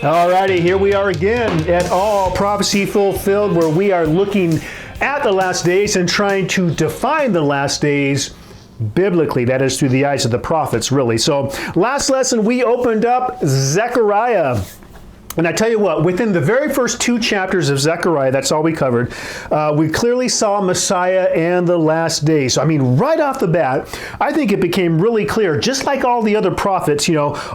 Alrighty, here we are again at All Prophecy Fulfilled, where we are looking at the last days and trying to define the last days biblically. That is through the eyes of the prophets, really. So last lesson, we opened up Zechariah. And I tell you what, within the very first 2 chapters of Zechariah, that's all we covered, we clearly saw Messiah and the last days. So, I mean, right off the bat, I think it became really clear, just like all the other prophets,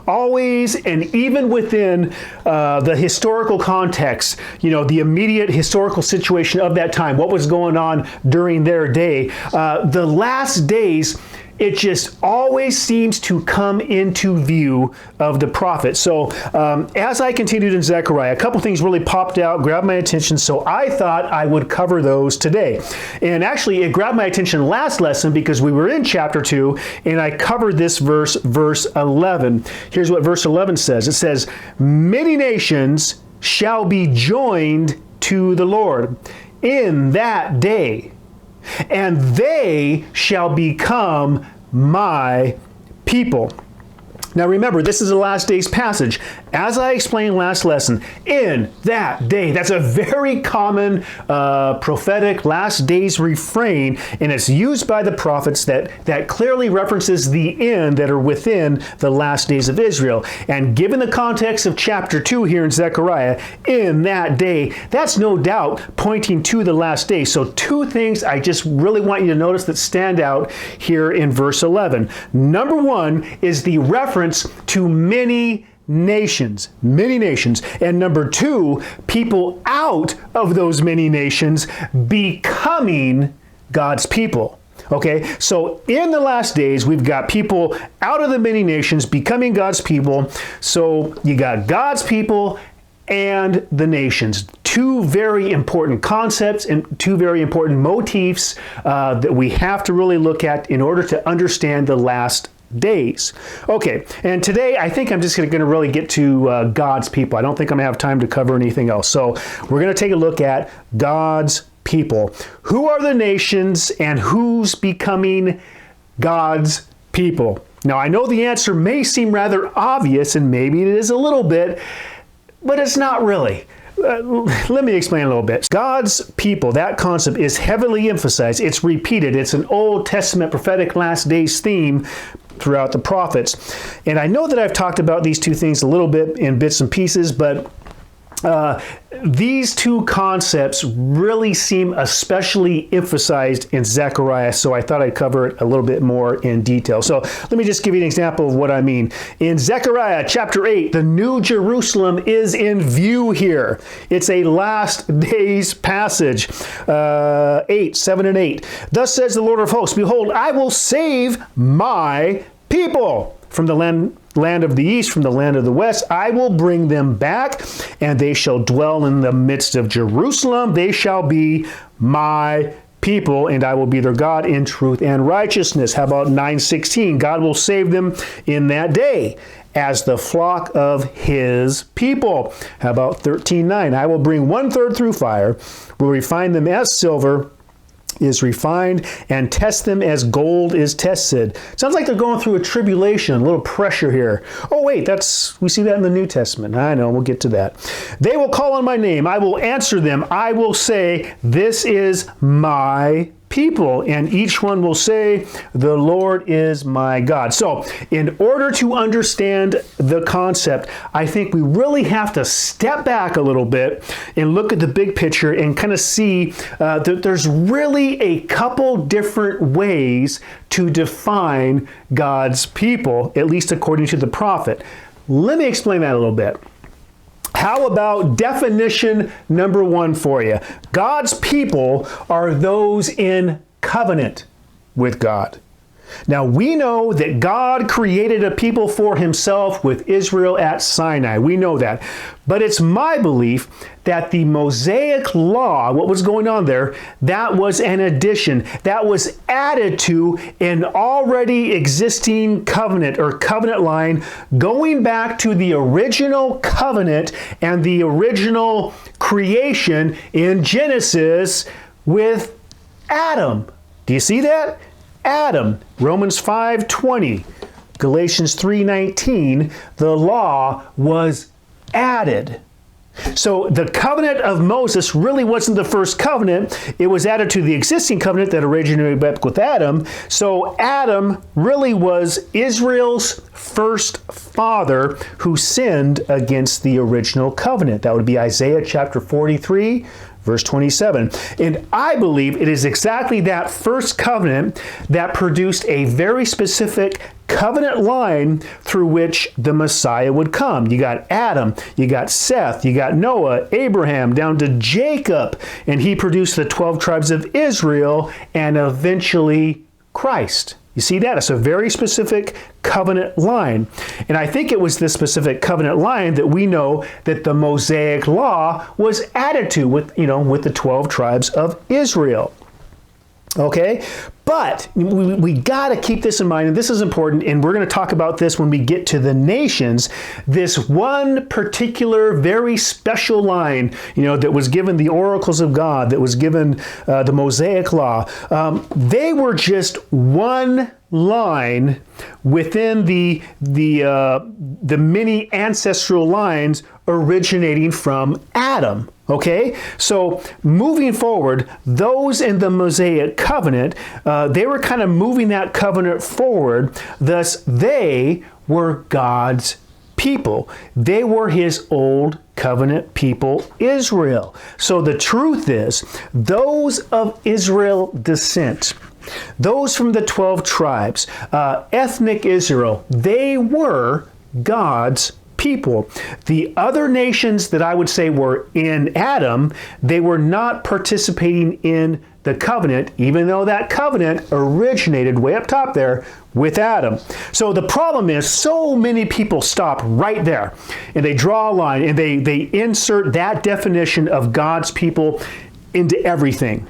always and even within the historical context, the immediate historical situation of that time, what was going on during their day, the last days, it just always seems to come into view of the prophet. So as I continued in Zechariah, a couple things really popped out, grabbed my attention, so I thought I would cover those today. And actually, it grabbed my attention last lesson because we were in chapter 2, and I covered this verse 11. Here's what verse 11 says. It says, "Many nations shall be joined to the Lord in that day, and they shall become my people." Now remember, this is the last days passage. As I explained last lesson, in that day, that's a very common prophetic last days refrain, and it's used by the prophets that clearly references the end that are within the last days of Israel. And given the context of chapter 2 here in Zechariah, in that day, that's no doubt pointing to the last day. So 2 things I just really want you to notice that stand out here in verse 11. Number 1 is the reference to many nations. And number 2, people out of those many nations becoming God's people. Okay, so in the last days, we've got people out of the many nations becoming God's people. So you got God's people and the nations. 2 very important concepts and 2 very important motifs that we have to really look at in order to understand the last days. Okay, and today I think I'm just going to really get to God's people. I don't think I'm going to have time to cover anything else. So we're going to take a look at God's people. Who are the nations and who's becoming God's people? Now I know the answer may seem rather obvious, and maybe it is a little bit, but it's not really. Let me explain a little bit. God's people, that concept is heavily emphasized. It's repeated. It's an Old Testament prophetic last days theme throughout the prophets. And I know that I've talked about these 2 things a little bit in bits and pieces, but these 2 concepts really seem especially emphasized in Zechariah, so I thought I'd cover it a little bit more in detail. So let me just give you an example of what I mean. In Zechariah chapter 8, the New Jerusalem is in view here. It's a last days passage. 8, 7 and 8. "Thus says the Lord of hosts, behold, I will save my people from the land of the east, from the land of the west. I will bring them back, and they shall dwell in the midst of Jerusalem. They shall be my people, and I will be their God in truth and righteousness." How about 9:16? "God will save them in that day as the flock of his people." How about 13:9? "I will bring 1/3 through fire, will refine them as silver is refined, and test them as gold is tested." Sounds like they're going through a tribulation, a little pressure here. Oh wait, we see that in the New Testament. I know, we'll get to that. "They will call on my name, I will answer them, I will say, this is my people, and each one will say, the Lord is my God." So in order to understand the concept, I think we really have to step back a little bit and look at the big picture and kind of see that there's really a couple different ways to define God's people, at least according to the prophet. Let me explain that a little bit. How about definition number 1 for you? God's people are those in covenant with God. Now, we know that God created a people for himself with Israel at Sinai. We know that. But it's my belief that the Mosaic law, what was going on there, that was an addition. That was added to an already existing covenant or covenant line going back to the original covenant and the original creation in Genesis with Adam. Do you see that? Adam, Romans 5:20, Galatians 3:19, the law was added. So the covenant of Moses really wasn't the first covenant. It was added to the existing covenant that originated back with Adam. So Adam really was Israel's first father who sinned against the original covenant. That would be Isaiah chapter 43, verse 27. And I believe it is exactly that first covenant that produced a very specific covenant line through which the Messiah would come. You got Adam, you got Seth, you got Noah, Abraham, down to Jacob, and he produced the 12 tribes of Israel and eventually Christ. You see that? It's a very specific covenant line. And I think it was this specific covenant line that we know that the Mosaic law was added to with the 12 tribes of Israel. Okay? But we got to keep this in mind, and this is important, and we're going to talk about this when we get to the nations. This one particular very special line, that was given the oracles of God, that was given the Mosaic law. They were just one line within the many ancestral lines originating from Adam. Okay, so moving forward, those in the Mosaic covenant, they were kind of moving that covenant forward. Thus, they were God's people. They were his old covenant people, Israel. So the truth is, those of Israel descent, those from the 12 tribes, ethnic Israel, they were God's people. The other nations that I would say were in Adam, they were not participating in the covenant, even though that covenant originated way up top there with Adam. So the problem is so many people stop right there and they draw a line and they insert that definition of God's people into everything.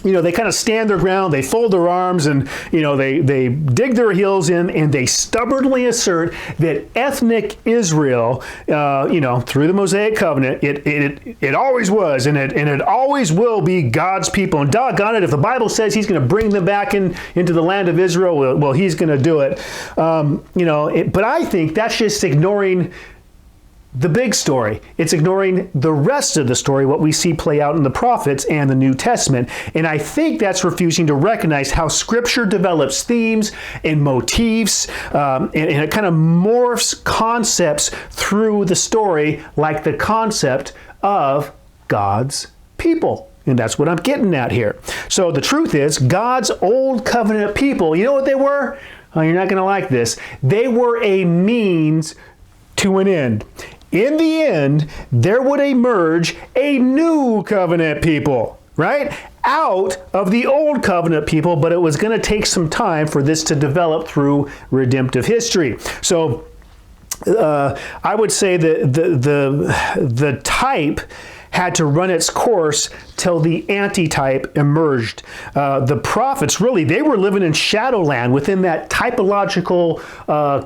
They kind of stand their ground, they fold their arms, and, they dig their heels in, and they stubbornly assert that ethnic Israel, through the Mosaic covenant, it always was, and it always will be God's people. And doggone it, if the Bible says he's going to bring them back into the land of Israel, well, he's going to do it. But I think that's just ignoring the big story. It's ignoring the rest of the story, what we see play out in the prophets and the New Testament. And I think that's refusing to recognize how Scripture develops themes and motifs, and it kind of morphs concepts through the story, like the concept of God's people. And that's what I'm getting at here. So the truth is, God's old covenant people, you know what they were? Oh, you're not going to like this. They were a means to an end. In the end, there would emerge a new covenant people, right? Out of the old covenant people, but it was going to take some time for this to develop through redemptive history. So I would say that the type had to run its course till the antitype emerged. The prophets, really, they were living in shadowland within that typological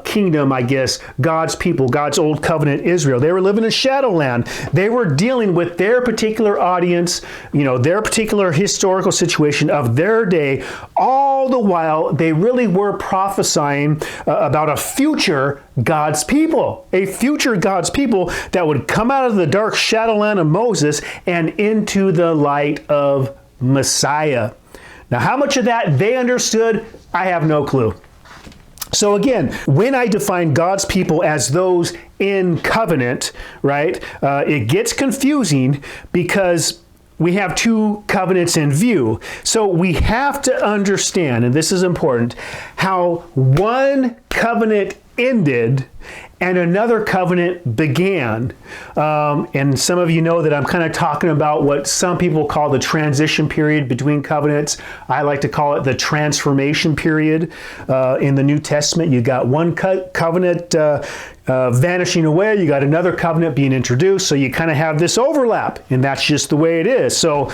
kingdom, I guess, God's people, God's old covenant Israel. They were living in shadowland. They were dealing with their particular audience, their particular historical situation of their day. All the while, they really were prophesying about a future God's people, a future God's people that would come out of the dark shadowland of Moses and into the light of Messiah. Now, how much of that they understood, I have no clue. So again, when I define God's people as those in covenant, right, it gets confusing because we have two covenants in view. So we have to understand, and this is important, how one covenant ended and another covenant began. And some of you know that I'm kind of talking about what some people call the transition period between covenants. I like to call it the transformation period. In the New Testament, you got one covenant vanishing away, you got another covenant being introduced, so you kind of have this overlap, and that's just the way it is. So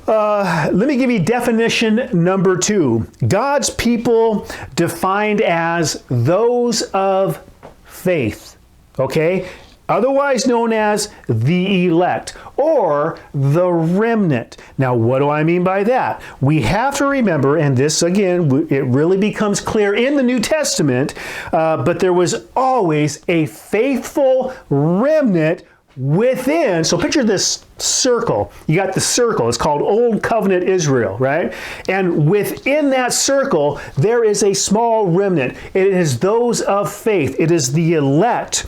let me give you definition number 2. God's people defined as those of faith. Okay? otherwise known as the elect or the remnant. Now, what do I mean by that? We have to remember, and this again, it really becomes clear in the New Testament, but there was always a faithful remnant within. So picture this circle. You got the circle. It's called Old Covenant Israel, right? And within that circle, there is a small remnant. It is those of faith. It is the elect,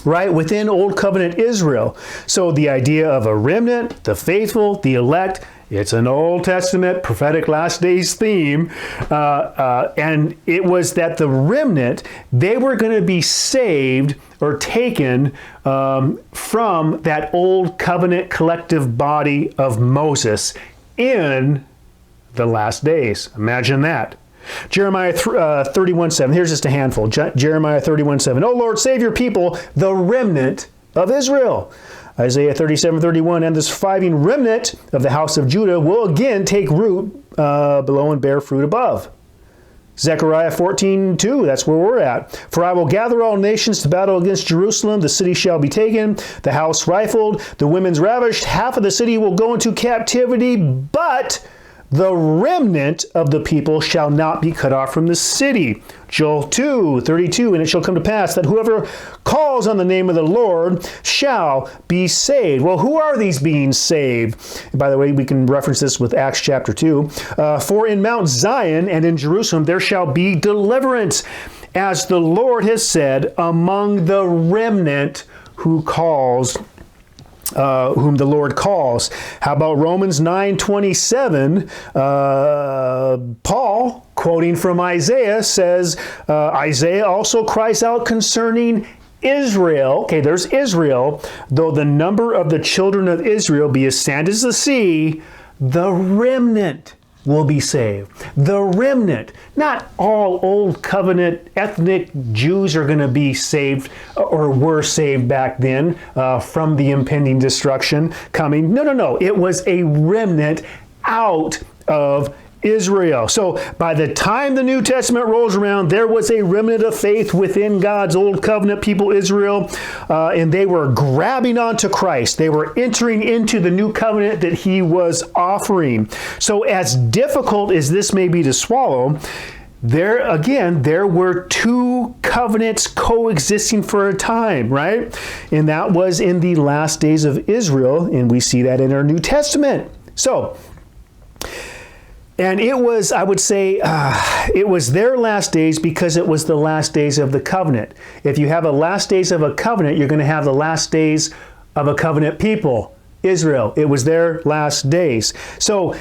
right, within Old Covenant Israel. So the idea of a remnant, the faithful, the elect, it's an Old Testament prophetic last days theme. And it was that the remnant, they were going to be saved or taken from that Old Covenant collective body of Moses in the last days. Imagine that. Jeremiah 31:7. Here's just a handful. Jeremiah 31:7. O Lord, save your people, the remnant of Israel. Isaiah 37:31. And the surviving remnant of the house of Judah will again take root below and bear fruit above. Zechariah 14:2, that's where we're at. For I will gather all nations to battle against Jerusalem. The city shall be taken, the house rifled, the women's ravished. Half of the city will go into captivity, but the remnant of the people shall not be cut off from the city. Joel 2:32, and it shall come to pass that whoever calls on the name of the Lord shall be saved. Well, who are these being saved? And by the way, we can reference this with Acts chapter 2. For in Mount Zion and in Jerusalem there shall be deliverance, as the Lord has said, among the remnant who calls whom the Lord calls. How about Romans 9:27? Paul, quoting from Isaiah, says, Isaiah also cries out concerning Israel. Okay, there's Israel. Though the number of the children of Israel be as sand as the sea, the remnant will be saved. The remnant. Not all Old Covenant ethnic Jews are going to be saved or were saved back then from the impending destruction coming. No. It was a remnant out of Israel. So by the time the New Testament rolls around, there was a remnant of faith within God's Old Covenant people, Israel, and they were grabbing onto Christ. They were entering into the new covenant that he was offering. So as difficult as this may be to swallow, there were two covenants coexisting for a time, right? And that was in the last days of Israel, and we see that in our New Testament. So, and it was, I would say, it was their last days because it was the last days of the covenant. If you have a last days of a covenant, you're going to have the last days of a covenant people, Israel. It was their last days. So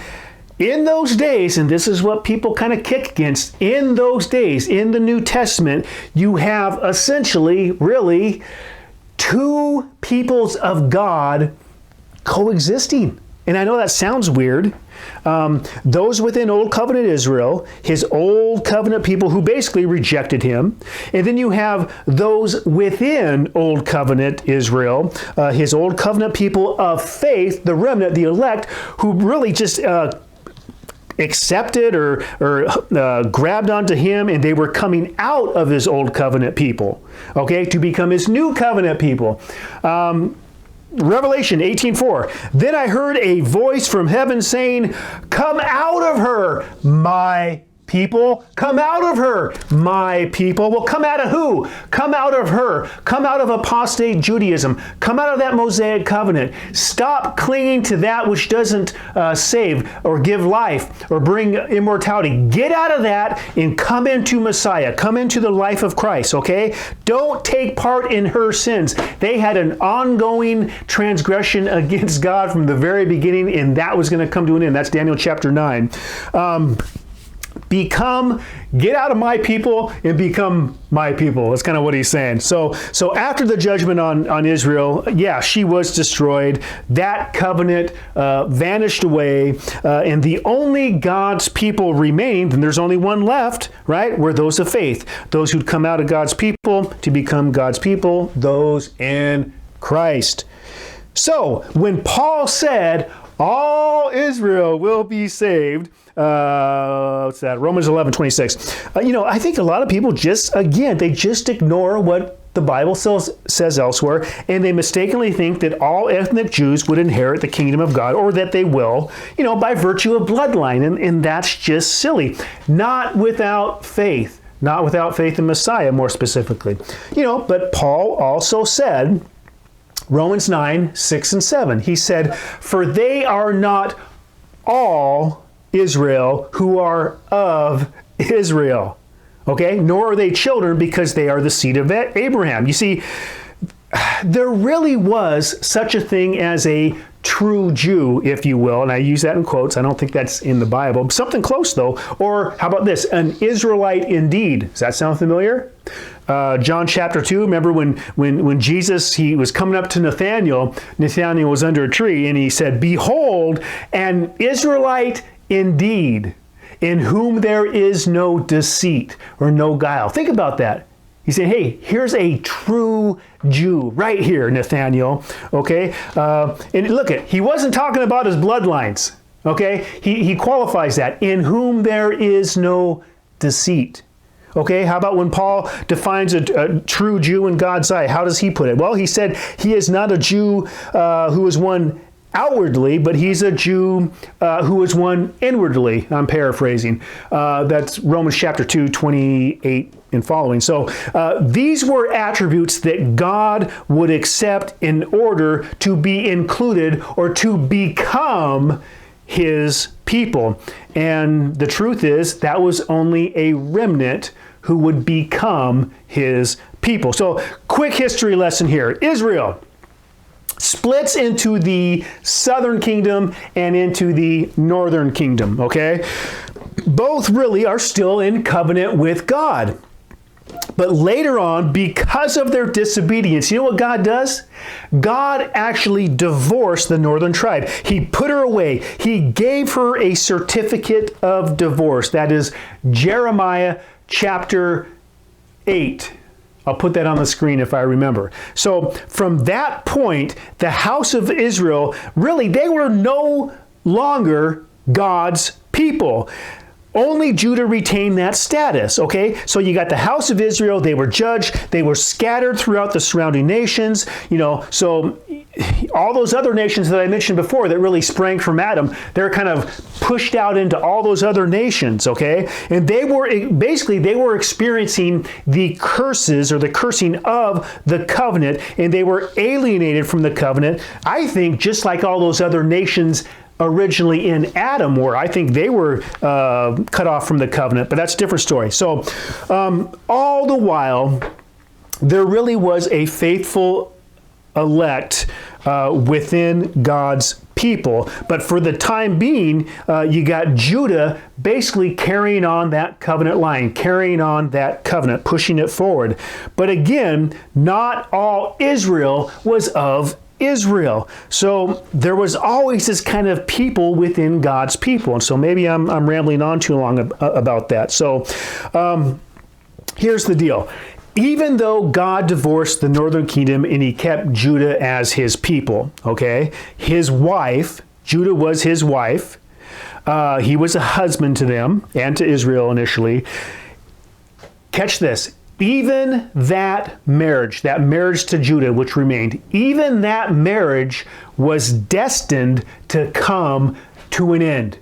in those days, and this is what people kind of kick against, in those days, in the New Testament, you have essentially, really, two peoples of God coexisting. And I know that sounds weird. Those within Old Covenant Israel, his Old Covenant people who basically rejected him. And then you have those within Old Covenant Israel, his Old Covenant people of faith, the remnant, the elect, who really just accepted or grabbed onto him, and they were coming out of his Old Covenant people, okay, to become his New Covenant people. Revelation 18:4. Then I heard a voice from heaven saying, "Come out of her, my people. Come out of her, my people." Well, come out of who? Come out of her. Come out of apostate Judaism. Come out of that Mosaic covenant. Stop clinging to that which doesn't save or give life or bring immortality. Get out of that and come into Messiah. Come into the life of Christ, okay? Don't take part in her sins. They had an ongoing transgression against God from the very beginning, and that was going to come to an end. That's Daniel chapter 9. Get out of my people and become my people. That's kind of what he's saying. So after the judgment on Israel, yeah, she was destroyed. That covenant vanished away, and the only God's people remained, and there's only one left, right, were those of faith. Those who'd come out of God's people to become God's people, those in Christ. So when Paul said, all Israel will be saved, what's that? Romans 11:26. I think a lot of people they just ignore what the Bible says elsewhere, and they mistakenly think that all ethnic Jews would inherit the kingdom of God, or that they will, by virtue of bloodline. And that's just silly. Not without faith. Not without faith in Messiah, more specifically. But Paul also said, Romans 9, 6 and 7, he said, "For they are not all Israel who are of Israel." Okay? Nor are they children, because they are the seed of Abraham. You see, there really was such a thing as a true Jew, if you will, and I use that in quotes. I don't think that's in the Bible. Something close, though. Or how about this? An Israelite indeed. Does that sound familiar? John chapter 2, remember when Jesus, he was coming up to Nathanael. Nathanael was under a tree, and he said, "Behold, an Israelite indeed, in whom there is no deceit," or no guile. Think about that. He said, hey, here's a true Jew right here, Nathanael. Okay? And look, he wasn't talking about his bloodlines. Okay? He qualifies that. In whom there is no deceit. Okay? How about when Paul defines a true Jew in God's eye? How does he put it? Well, he said he is not a Jew who is one outwardly, but he's a Jew who is one inwardly. I'm paraphrasing. That's Romans chapter 2, 28 and following. So these were attributes that God would accept in order to be included or to become his people. And the truth is, that was only a remnant who would become his people. So quick history lesson here. Israel splits into the southern kingdom and into the northern kingdom, okay? Both really are still in covenant with God. But later on, because of their disobedience, you know what God does? God actually divorced the northern tribe. He put her away. He gave her a certificate of divorce. That is Jeremiah chapter 8. I'll put that on the screen if I remember. So from that point, the house of Israel, really, they were no longer God's people. Only Judah retained that status, okay? So you got the house of Israel, they were judged, they were scattered throughout the surrounding nations, so all those other nations that I mentioned before that really sprang from Adam, they're kind of pushed out into all those other nations, okay? And they were experiencing the curses or the cursing of the covenant, and they were alienated from the covenant, I think, just like all those other nations originally in Adam were. I think they were cut off from the covenant, but that's a different story. So all the while, there really was a faithful elect within God's people. But for the time being, you got Judah basically carrying on that covenant line, carrying on that covenant, pushing it forward. But again, not all Israel was of Israel. So there was always this kind of people within God's people. And so maybe I'm rambling on too long about that. So here's the deal. Even though God divorced the northern kingdom and he kept Judah as his people, okay, his wife, Judah was his wife. He was a husband to them and to Israel initially. Catch this. Even that marriage to Judah, which remained, even that marriage was destined to come to an end.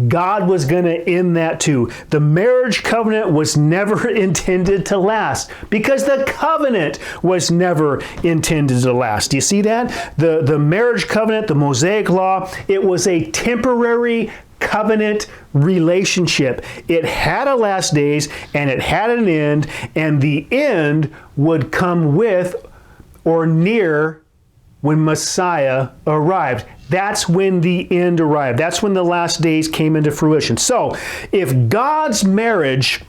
God was going to end that too. The marriage covenant was never intended to last because the covenant was never intended to last. Do you see that? The marriage covenant, the Mosaic law, it was a temporary covenant relationship. It had a last days and it had an end, and the end would come with or near when Messiah arrived. That's when the end arrived. That's when the last days came into fruition. So if God's marriage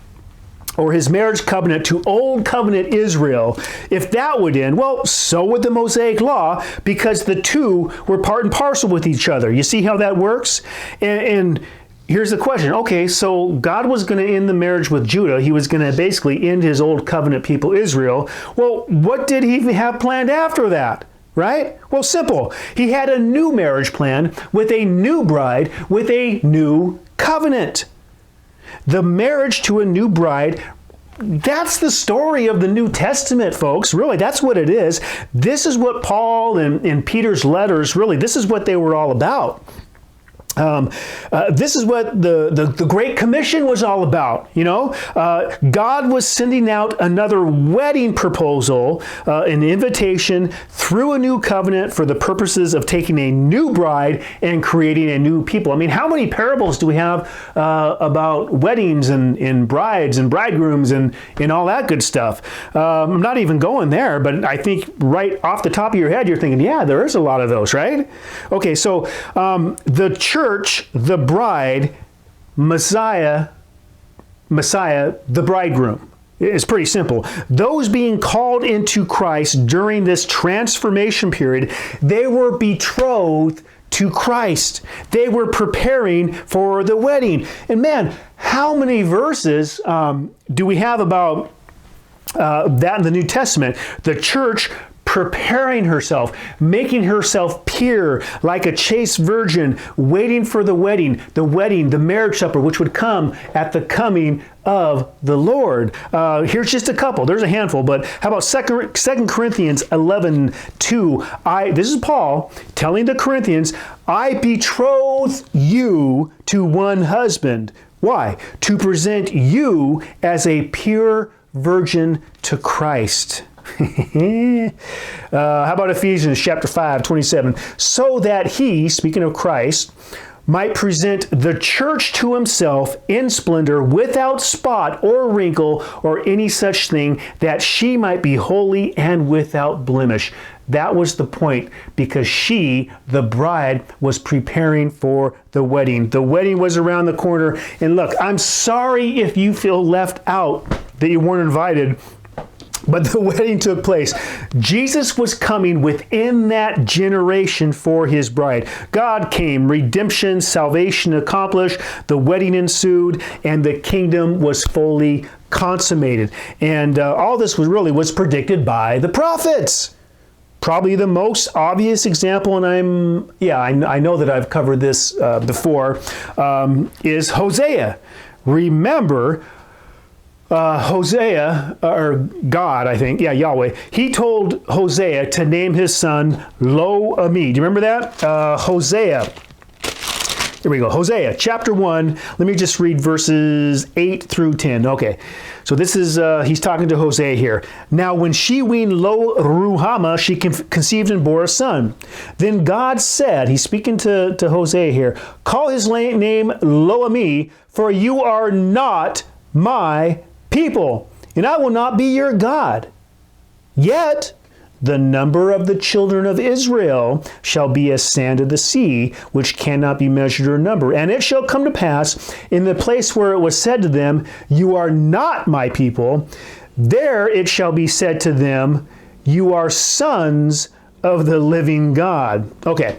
or his marriage covenant to old covenant Israel, if that would end, well, so would the Mosaic law, because the two were part and parcel with each other. You see how that works? And here's the question. Okay, so God was going to end the marriage with Judah. He was going to basically end his old covenant people, Israel. Well, what did he have planned after that? Right? Well, simple. He had a new marriage plan with a new bride, with a new covenant. The marriage to a new bride that's the story of the New Testament, folks. Really, that's what it is. This is what Paul and Peter's letters, really, this is what they were all about. This is what the Great Commission was all about. God was sending out another wedding proposal, an invitation through a new covenant for the purposes of taking a new bride and creating a new people. I mean, how many parables do we have about weddings and brides and bridegrooms and all that good stuff? I'm not even going there, but I think right off the top of your head, you're thinking, yeah, there is a lot of those, right? Okay, so the church, the bride, Messiah, the bridegroom. It's pretty simple. Those being called into Christ during this transformation period, they were betrothed to Christ. They were preparing for the wedding. And man, how many verses do we have about that in the New Testament? The church preparing herself, making herself pure like a chaste virgin, waiting for the wedding, the marriage supper, which would come at the coming of the Lord. Here's just a couple. There's a handful, but how about 2 Corinthians 11:2? This is Paul telling the Corinthians, I betroth you to one husband. Why? To present you as a pure virgin to Christ. How about Ephesians chapter 5:27? So that he, speaking of Christ, might present the church to himself in splendor, without spot or wrinkle or any such thing, that she might be holy and without blemish. That was the point, because she, the bride, was preparing for the wedding. The wedding was around the corner. And look, I'm sorry if you feel left out, that you weren't invited. But the wedding took place. Jesus was coming within that generation for his bride. God came, redemption, salvation accomplished, the wedding ensued, and the kingdom was fully consummated. And all this was predicted by the prophets. Probably the most obvious example, and I know that I've covered this before, is Hosea. Remember, Hosea, or God, I think, Yahweh, he told Hosea to name his son Lo-Ami. Do you remember that? Hosea. Here we go. Hosea, chapter 1. Let me just read verses 8 through 10. Okay. So this is, he's talking to Hosea here. Now, when she weaned Lo-Ruhamah, she conceived and bore a son. Then God said, he's speaking to Hosea here, call his name Lo-Ami, for you are not my people, and I will not be your God. Yet the number of the children of Israel shall be as sand of the sea, which cannot be measured or numbered. And it shall come to pass in the place where it was said to them, you are not my people, there it shall be said to them, you are sons of the living God. Okay,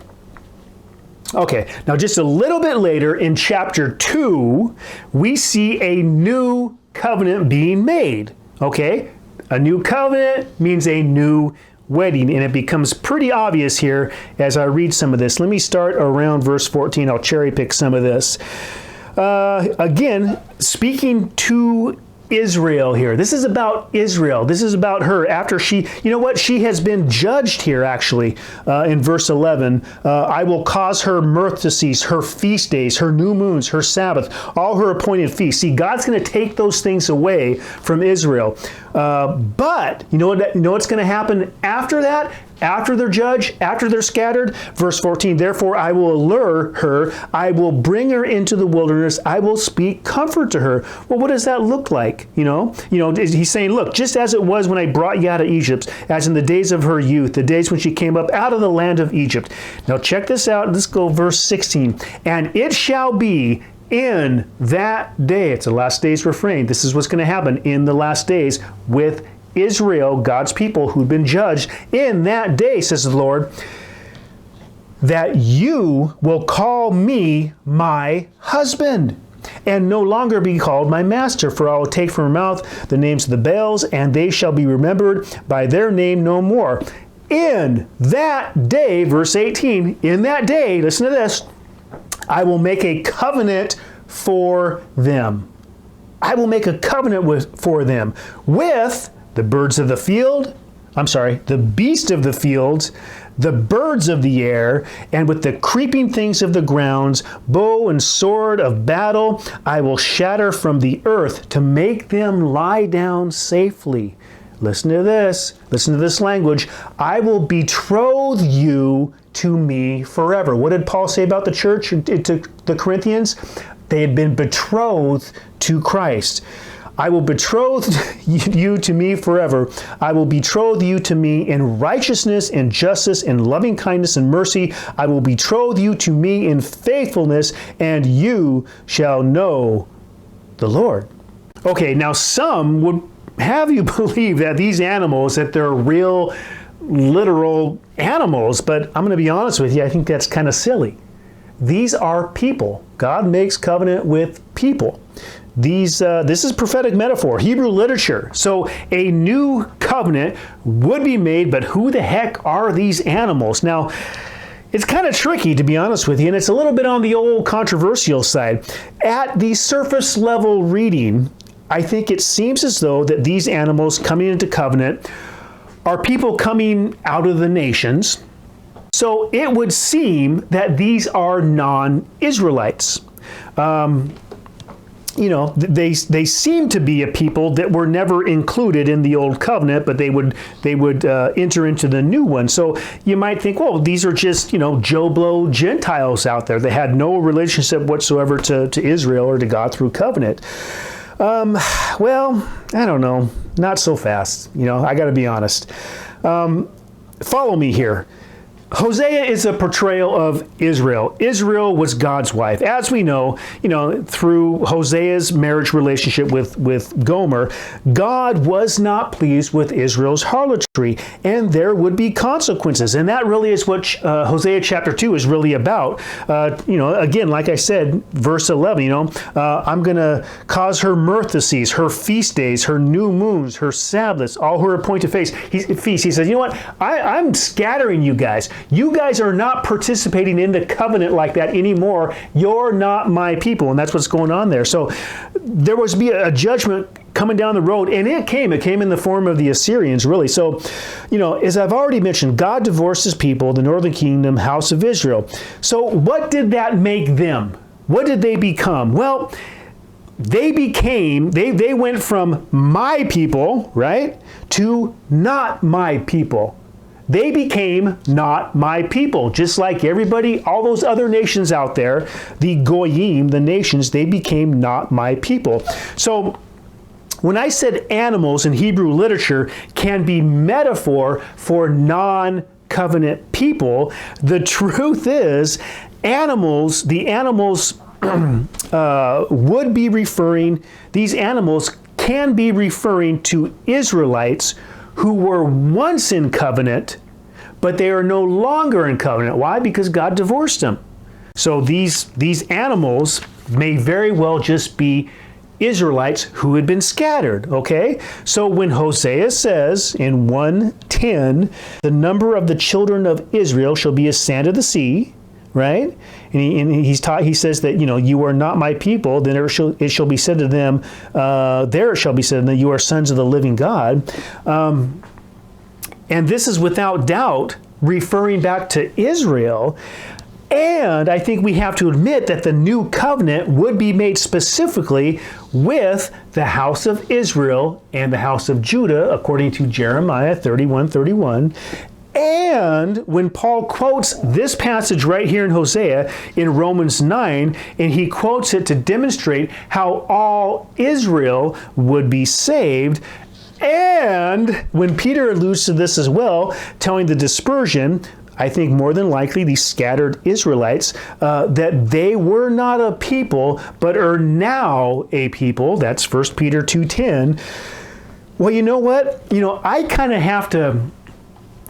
now just a little bit later in chapter 2, we see a new covenant being made. Okay, a new covenant means a new wedding, and it becomes pretty obvious here as I read some of this. Let me start around verse 14. I'll cherry pick some of this. Again, speaking to Israel here. This is about Israel. This is about her after she, she has been judged here actually in verse 11. I will cause her mirth to cease, her feast days, her new moons, her Sabbath, all her appointed feasts. See, God's going to take those things away from Israel. But you know what's going to happen after that? After they're judged, after they're scattered, verse 14, therefore I will allure her, I will bring her into the wilderness, I will speak comfort to her. Well, what does that look like? He's saying, look, just as it was when I brought you out of Egypt, as in the days of her youth, the days when she came up out of the land of Egypt. Now check this out, let's go verse 16. And it shall be in that day, it's the last day's refrain, this is what's going to happen in the last days with Israel, God's people who've been judged. In that day, says the Lord, that you will call me my husband, and no longer be called my master, for I will take from her mouth the names of the Baals, and they shall be remembered by their name no more. In that day, verse 18, in that day, listen to this, I will make a covenant for them. I will make a covenant for them, with the birds of the field, the beasts of the fields, the birds of the air, and with the creeping things of the grounds, bow and sword of battle, I will shatter from the earth to make them lie down safely. Listen to this. Listen to this language. I will betroth you to me forever. What did Paul say about the church, to the Corinthians? They had been betrothed to Christ. I will betroth you to me forever. I will betroth you to me in righteousness and justice and loving kindness and mercy. I will betroth you to me in faithfulness, and you shall know the Lord. Okay, now some would have you believe that these animals, that they're real, literal animals, but I'm going to be honest with you, I think that's kind of silly. These are people. God makes covenant with people. This is prophetic metaphor, Hebrew literature. So a new covenant would be made, but who the heck are these animals? Now, it's kind of tricky, to be honest with you, and it's a little bit on the old controversial side. At the surface level reading, I think it seems as though that these animals coming into covenant are people coming out of the nations. So it would seem that these are non-Israelites. They seem to be a people that were never included in the old covenant, but they would enter into the new one. So you might think, well, these are just, Joe Blow Gentiles out there. They had no relationship whatsoever to Israel or to God through covenant. Well, I don't know. Not so fast. I got to be honest. Follow me here. Hosea is a portrayal of Israel. Israel was God's wife. As we know, through Hosea's marriage relationship with Gomer, God was not pleased with Israel's harlotry, and there would be consequences. And that really is what Hosea chapter 2 is really about. Again, like I said, verse 11, I'm going to cause her mirth to cease, her feast days, her new moons, her Sabbaths, all her appointed feasts. He says, you know what? I'm scattering you guys. You guys are not participating in the covenant like that anymore. You're not my people. And that's what's going on there. So there was to be a judgment coming down the road, and it came in the form of the Assyrians, really. So, as I've already mentioned, God divorced his people, the northern kingdom, house of Israel. So what did that make them? What did they become? Well, they went from my people, right, to not my people. They became not my people, just like everybody, all those other nations out there, the Goyim, the nations, they became not my people. So when I said animals in Hebrew literature can be metaphor for non-covenant people, the truth is the animals would be referring, these animals can be referring to Israelites who were once in covenant, but they are no longer in covenant. Why? Because God divorced them. So these animals may very well just be Israelites who had been scattered, okay? So when Hosea says in 1:10, the number of the children of Israel shall be as sand of the sea, right? And he says that, you are not my people, then it shall be said to them, you are sons of the living God. And this is without doubt referring back to Israel. And I think we have to admit that the new covenant would be made specifically with the house of Israel and the house of Judah, according to Jeremiah 31:31. And when Paul quotes this passage right here in Hosea in Romans 9, and he quotes it to demonstrate how all Israel would be saved, and when Peter alludes to this as well, telling the dispersion, I think more than likely these scattered Israelites, that they were not a people, but are now a people. That's 1 Peter 2:10. Well, you know what? I kind of have to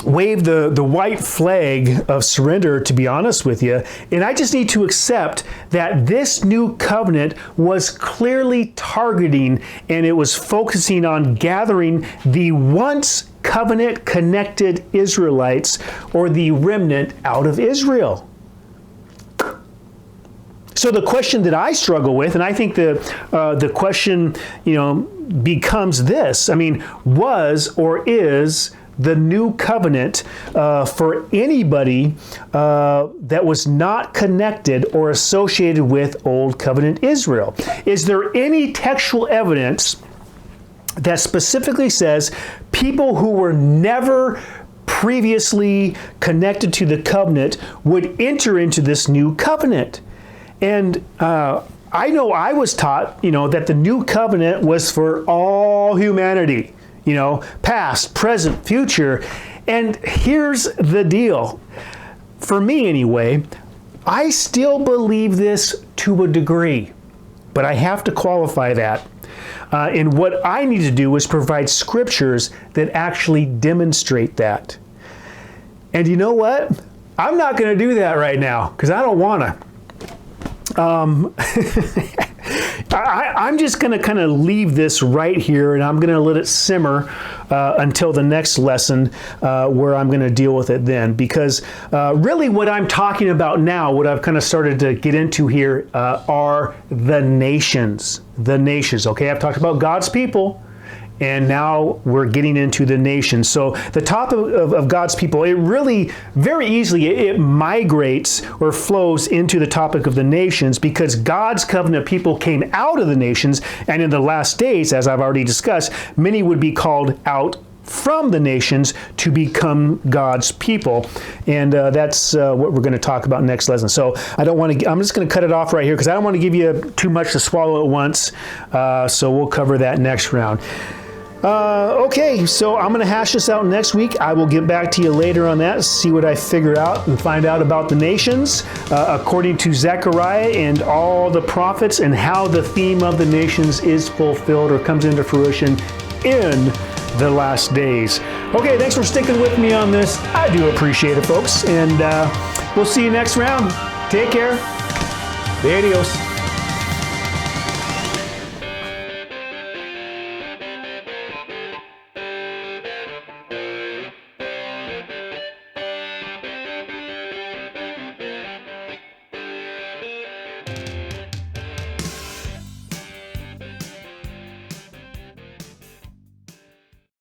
wave the white flag of surrender, to be honest with you. And I just need to accept that this new covenant was clearly targeting, and it was focusing on gathering the once covenant connected Israelites, or the remnant out of Israel. So the question that I struggle with, and I think the question, becomes this. I mean, was or is the new covenant for anybody that was not connected or associated with Old Covenant Israel? Is there any textual evidence that specifically says people who were never previously connected to the covenant would enter into this new covenant? And I know I was taught, that the new covenant was for all humanity, past, present, future. And here's the deal. For me anyway, I still believe this to a degree, but I have to qualify that. And what I need to do is provide scriptures that actually demonstrate that. And you know what? I'm not going to do that right now because I don't want to. I'm just going to kind of leave this right here, and I'm going to let it simmer until the next lesson where I'm going to deal with it then. Because really what I'm talking about now, what I've kind of started to get into here are the nations. The nations, okay? I've talked about God's people, and now we're getting into the nations. So the topic of God's people, it really, very easily, it migrates or flows into the topic of the nations because God's covenant people came out of the nations, and in the last days, as I've already discussed, many would be called out from the nations to become God's people. And that's what we're going to talk about next lesson. So I'm just going to cut it off right here because I don't want to give you too much to swallow at once. So we'll cover that next round. Okay, so I'm going to hash this out next week. I will get back to you later on that, see what I figure out and find out about the nations according to Zechariah and all the prophets and how the theme of the nations is fulfilled or comes into fruition in the last days. Okay, thanks for sticking with me on this. I do appreciate it, folks. And we'll see you next round. Take care. Adios.